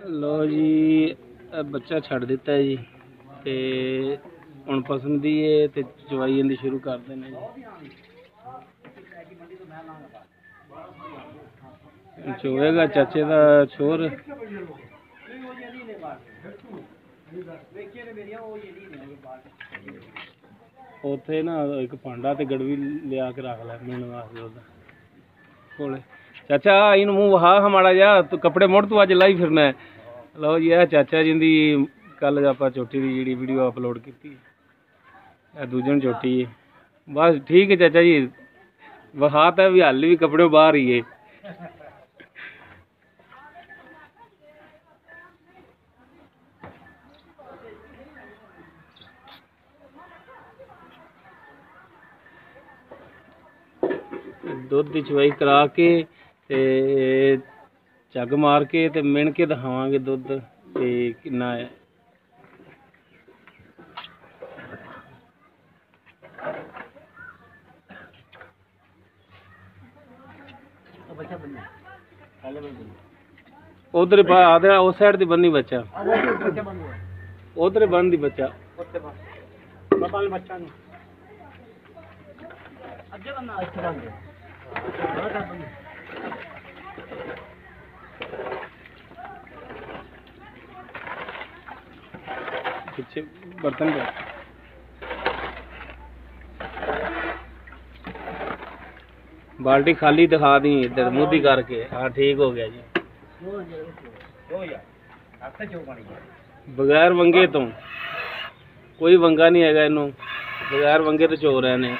लो जी बच्चा छड़ दिता है जी ते हुण पसंद दी है ते चवाई इंदी शुरू कर देने जी। चोएगा चाचे दा छोर उथे ना एक भांडा ते गड़वी लिया के रख लै मीन वास्ते ओदा कोले। चाचा इन मुंह वहा माड़ा जा तू कपड़े मुड़ तू अज लाई फिरना है। लो जी चाचा जी दी कल आपां चोटी दी जिहड़ी वीडियो अपलोड कीती दूजन चोटी है बस ठीक है चाचा जी वहात है भी हाल भी कपड़े बाहर ही है। दुध की चवाई करा के ते झग मार के ते मिण के दिखावांगे दुध ते किन्ना है। उधर आधा उस साइड दी बन्नी बच्चा उधर बन दी बच्चा पीछे बर्तन पे बाल्टी खाली दिखा दी इधर मुद्दी करके। हाँ ठीक हो गया जी बगैर वंगे तो कोई वंगा नहीं है इनू बगैर वंगे तो चो रहे ने।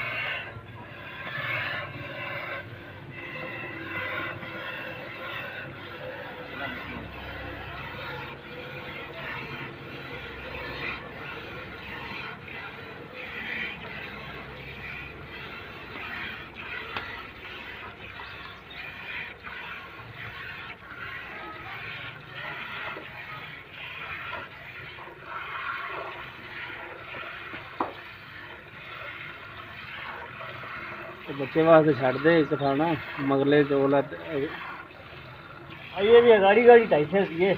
बच्चे वास्ते छड़ दे एक खाना मगले चोल ये भी गाड़ी गाड़ी 250 ये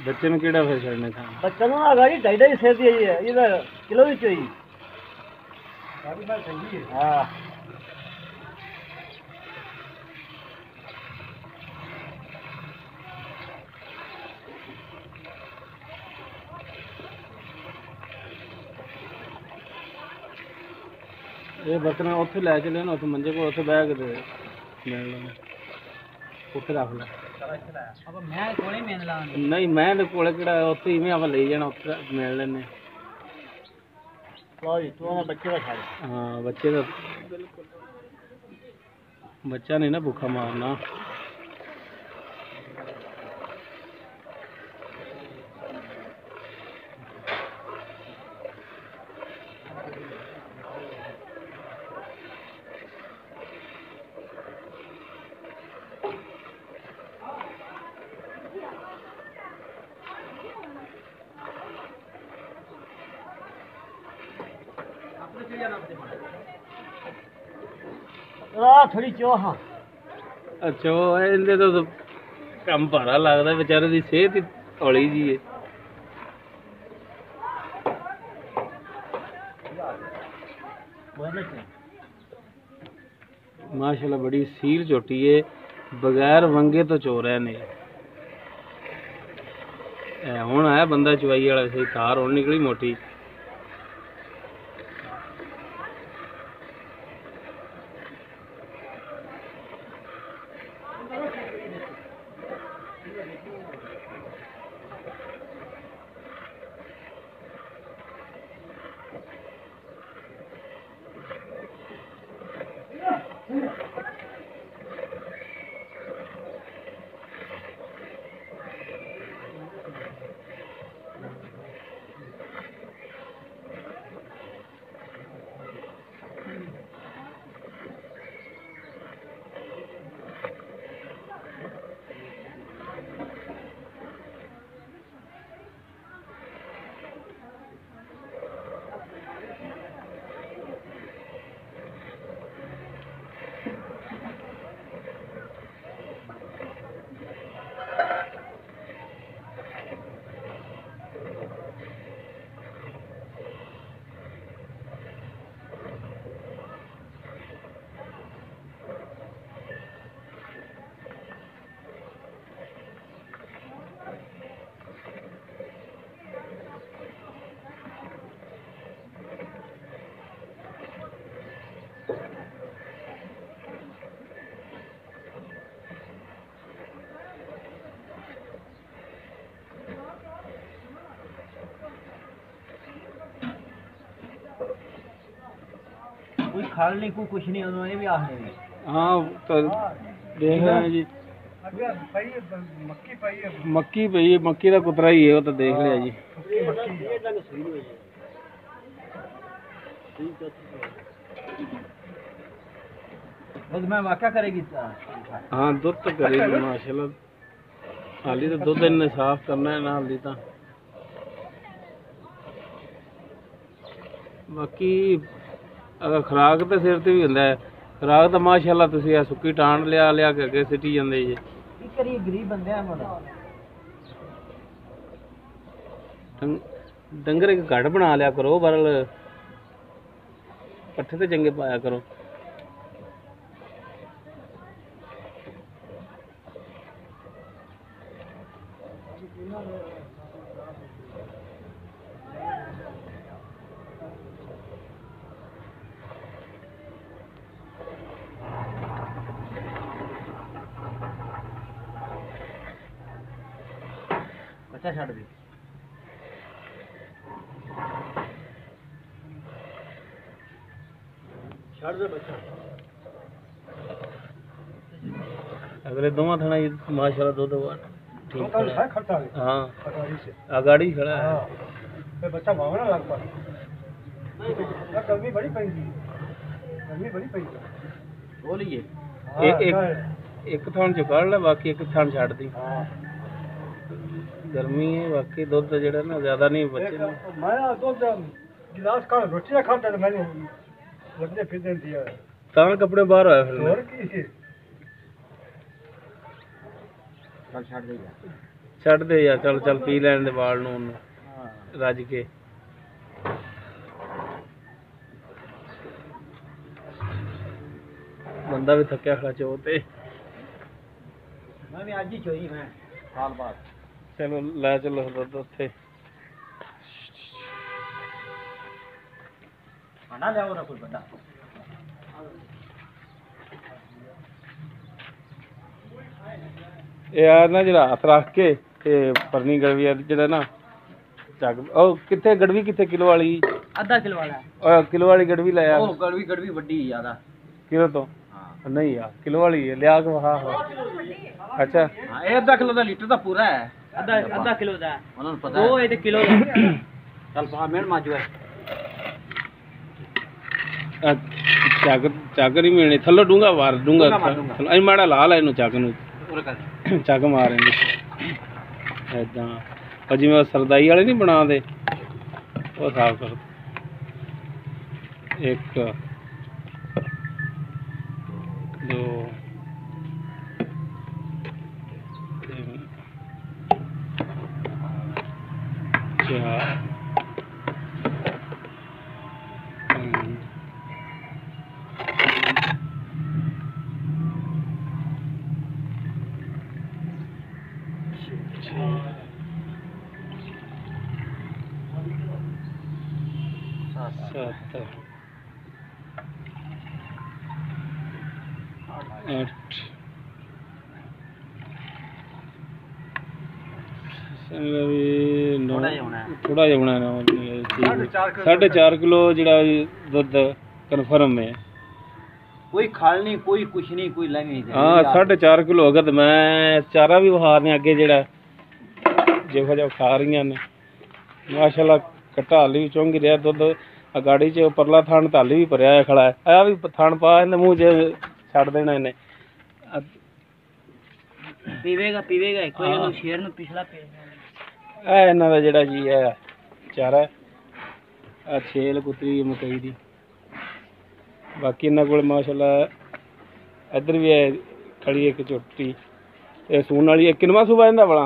बच्चे ने केड़ा फिर छड़ने था बच्चा ना गाड़ी 250 सेर दी है ये किलो ही चाहिए गाड़ी बात सही है। हां ये बर्तन उत्थे लै चले ना उत्थे मंजे को उत्थे बह के उत्थे रख लै नहीं मैं कोले केड़ा उत्थे इवें आवा ले जाना उत्थे मिल लेने। बच्चे का हाँ बच्चे का बच्चा नहीं ना भूखा मारना। थोड़ी चो हाँ अच्छा इनके तो कम भारा लगता बेचारे की सेहत ही हौली जी है। माशाल्लाह बड़ी सील चोटी है बगैर वंगे तो चो रहे ने। हुण आया बंदा चवाई वाला सही तार हुण निकली मोटी। खाल नहीं कोई कुछ नहीं उन्होंने भी आखने नहीं। हाँ तो देख रहे हैं जी मक्की पई है मक्की का कुतरा ही है वो तो देख लिया जी बस मैं वाक़या करेगी हाँ दूध तो करेगी माशाल्लाह हाली तो दूध इन्हें साफ करना है ना हाली तो बाकी अगर खुराक तो सिर ते भी होंदा है खुराक तो माशाल्लाह तुसीं आ सुक्की टांड लिया लिया के अगे सिटी जांदे जी की करिए गरीब बंदे हैं मुंडा डंगर एक घड़ बना लिया करो बरल पट्ठे ते चंगे पाया करो बच्चा छड़ दी छड़ दे बच्चा अगले दोवां थना माशाल्लाह दो ठीक है खड़ता है हां अगाड़ी से अगाड़ी खड़ा है फिर बच्चा भागना लग पा गर्मी बड़ी पैंदी बोलिए एक थान चुकाड़ ले बाकी एक थान छड़ दी गर्मी है बाकी दूध जेड़ा ना ज्यादा नहीं बचे मैं दूध गिलास का रोटी खाता तो मैंने लगने फिर दे दिया ता कपड़े बाहर आए फिर और की चल छड़ दे छड़ दे यार चल चल पी लैन दे बाल नू रज के बंदा भी थक्या खड़ा चो ते मैं भी आज ही चोई मैं साल बाद चलो लै चलो दुध उत्थे खाना लियाओ ना कोई बंदा यार ना जरा हाथ रख के ते परनी गड़वी जेड़ा ना जग ओ किथे गड़वी किथे किलो वाली आधा किलो वाला ओ किलो वाली गड़वी ले यार ओ गड़वी बड़ी है ज्यादा किलो तो हां नहीं यार किलो वाली है लिया के वहा अच्छा हां ये आधा किलो दा लीटर दा पूरा है आधा किलो दा उन्होंने पता है वो ये किलो चल पा मेन माजू है ਚੱਕ ਨਹੀਂ ਮਿਲਣੀ ਥੱਲੋਂ ਡੂੰਗਾ ਵਾਰ ਡੂੰਗਾ ਅਸੀਂ ਮਾੜਾ ਲਾ ਲੈ ਇਹਨੂੰ ਚੱਕ ਨੂੰ ਚੱਕ ਮਾਰਾਂਗੇ ਐਦਾਂ ਉਹ ਜਿਵੇਂ ਉਹ ਸਰਦਾਈ ਵਾਲੇ ਨਹੀਂ ਬਣਾਉਂਦੇ ਉਹ ਸਾਫ ਕਰ ਇੱਕ ਦੋ ਤਿੰਨ ਚਾਰ सत्तर आठ थोड़ा जिहा होना है 4.5 किलो जड़ा दुध कन्फर्म है कोई खाल नहीं कोई कुछ नहीं कोई लंग नहीं हाँ 4.5 किलो होगा तो मैं चारा भी बहा रहे अगे जड़ा जिहो जिहा खा रही ने माशाल्लाह कट्टा हाली भी चुंग रहा दुध अगाड़ी च परला थान ताली भी भरिया खड़ा है आ भी थान पा इन्हें मूँह च छड़ देना इन्हें पीवेगा कोई शेर नु पिछला इन्हां दा जेड़ा जी है चारा आ छेल कुतरी मकई दी बाकी इन्हां कोल माशाल्लाह इधर भी है खड़ी एक झोटी ये सून वाली किनवा सूबा इन्दा बड़ा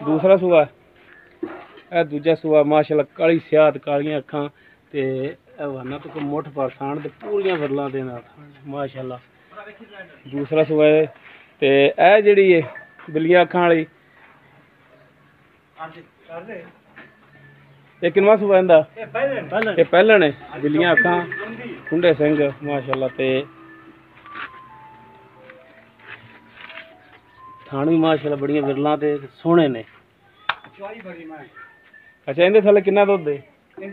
दूसरा सूबा ए दूजा सूबा माशाल्लाह काली सियात कालियां अखां ते वाना तो मुठ पर थान ते पूरियां फरलां दे नाल माशाल्लाह दूसरा सूबा है ते ए जेड़ी है बिल्लियां अखां वाली ये किनवा सूबा इंदा ये पहलन है बिल्लियां अखां कुंडे सिंह माशाल्लाह ते थान भी माशाल्लाह बड़ियां विरलां ते सोहणे ने अच्छा इहदे थल्ले किन्ना दुध दे 8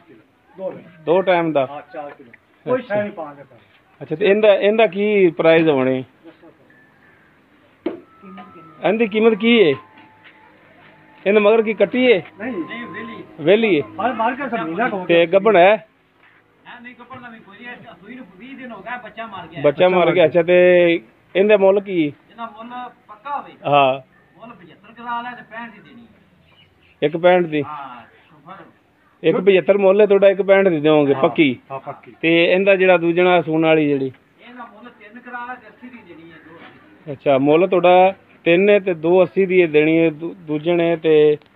किलो 2 टाइम दा 4 किलो ਕੋਈ ਸ਼ੈ ਨਹੀਂ ਪਾਉਂਦੇ। ਅੱਛਾ ਤੇ ਇਹਦਾ ਕੀ ਪ੍ਰਾਈਸ ਹੋਣੇ? ਇਹਦੀ ਕੀਮਤ ਕੀ ਹੈ? ਇਹਦੇ ਮਗਰ ਕੀ ਕੱਟੀ ਹੈ? ਨਹੀਂ ਵੇਲੀ ਹੈ ਮਾਰ ਕੇ ਸਮਝੀਦਾ ਤੇ ਗੱਭਣ ਹੈ? ਨਹੀਂ ਗੱਭਣ ਦਾ ਵੀ ਕੋਈ ਹੈ। ਸੂਈ ਨੂੰ 20 ਦਿਨ ਹੋ ਗਿਆ, ਬੱਚਾ ਮਰ ਗਿਆ। ਬੱਚਾ ਮਰ ਗਿਆ। ਅੱਛਾ ਤੇ ਇਹਦਾ ਮੁੱਲ ਕੀ? ਇਹਦਾ ਮੁੱਲ ਪੱਕਾ ਹੋਵੇ ਹਾਂ ਮੁੱਲ 75 ਕਰਾ ਲੈ ਤੇ 65 ਦੀ ਦੇਣੀ। 1.65 ਦੀ? ਹਾਂ 1.75 ਮੁੱਲ ਹੈ ਤੁਹਾਡਾ, 1.65 ਦੀ ਦੇਵੋਗੇ ਪੱਕੀ? ਹਾਂ ਪੱਕੀ। ਤੇ ਇਹਦਾ ਜਿਹੜਾ ਦੂਜਣਾ ਸੂਣ ਵਾਲੀ ਜਿਹੜੀ? ਇਹਦਾ ਮੁੱਲ 3 ਕਰਾ ਲੈ ਤੇ 80 ਦੀ ਦੇਣੀ ਹੈ। 2 ਅੱਛਾ ਮੁੱਲ ਤੁਹਾਡਾ 3 ਹੈ ਤੇ 2.80 ਦੀ ਦੇਣੀ ਹੈ ਦੂਜੇ ਨੇ। ਤੇ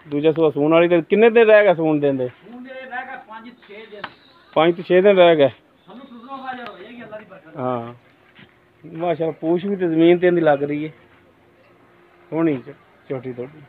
ਦੂਜਾ ਸੂਣ ਵਾਲੀ ਤੇ ਕਿੰਨੇ ਦਿਨ ਰਹਿ ਗਿਆ ਸੂਣ ਦੇਣ ਦੇ? ਸੂਣ ਦੇ ਰਹਿ ਗਿਆ 5-6 ਦਿਨ। 5-6 ਦਿਨ ਰਹਿ ਗਏ। ਸਾਨੂੰ ਤੁਸਰੋਂ ਬਾਜਾ ਹੋ ਜਾਏਗੀ ਅੱਲਾ ਦੀ ਬਰਕਤ। ਹਾਂ ਮਾਸ਼ਾਅੱਲਾ ਪੂਛ ਵੀ ਤੇ ਜ਼ਮੀਨ ਤੇ ਇਹਦੀ ਲੱਗ ਰਹੀ ਹੈ ਸੋਹਣੀ ਛੋਟੀ ਥੋੜੀ।